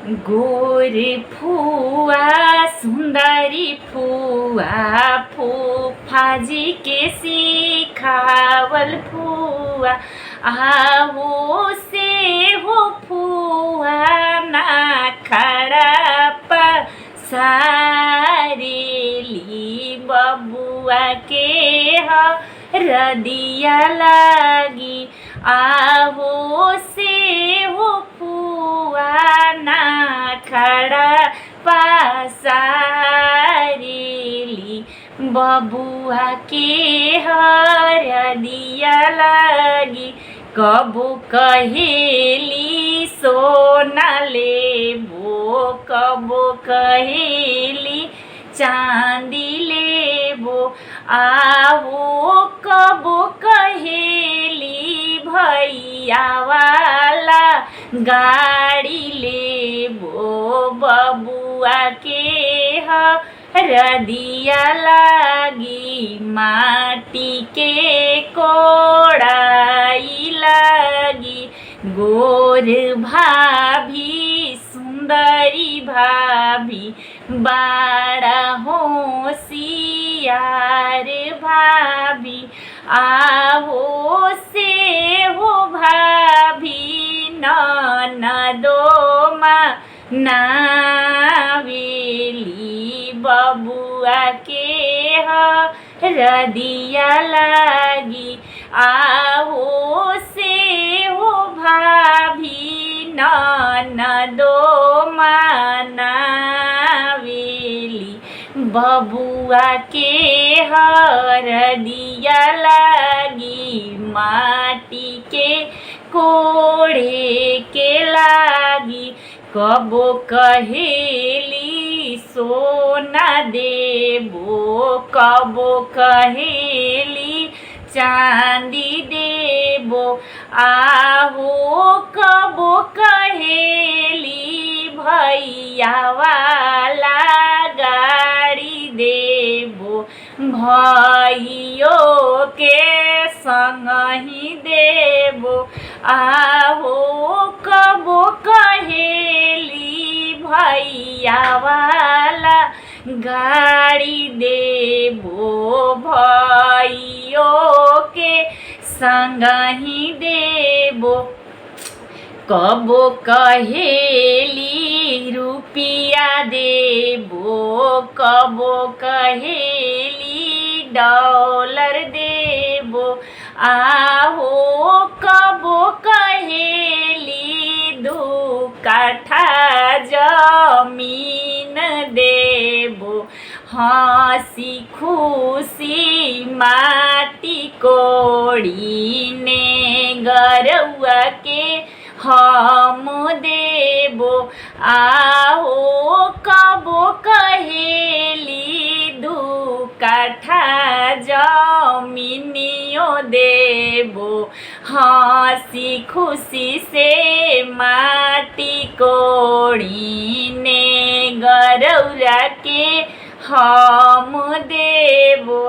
गोर फुआ सुंदरी फुआ फूफाजी के सिखावल फुआ आवो से हो फुआ ना खड़ा पसारेली बबुआ के रदिया लागी आवो से हो फुआ ना खड़ा पसारेली बबुआ के रदिया लागी कबो कहेली सोना लेबो कबो कहेली चांदी लेबो आवो कबो कहेली भैया वाला गाड़ी लेबो बबुआ के रदिया लागी माटी के कोड़ाई लागी गोर भाभी सुंदरी भाभी बड़ा होशियार भाभी आहो से हो भाभी ननदो नावेली बबुआ के रदिया लागी आहो से हो भाभी ननदो नावेली बबुआ के रदिया लागी माटी के कोड़े के लागी कबो कहेली सोना देबो कबो कहेली चांदी देबो आहो कबो कहेली भैया वाला गाड़ी देबो भैयो के संग ही देबो आहो कबो कहेली भैया वाला गाड़ी देबो भैयो के संग ही देबो कबो कहेली रुपिया देबो कबो कहेली डॉलर देबो आहो कबो कहेली 2 काठा जमीन देबो हंसी खुशी माटी कोड़ी ने गरौआ के हम देबो आहो कबो कहेली 2 काठा जमीनियो देबो हंसी खुशी से माटी कोड़ी ने गरौआ के हम देबो।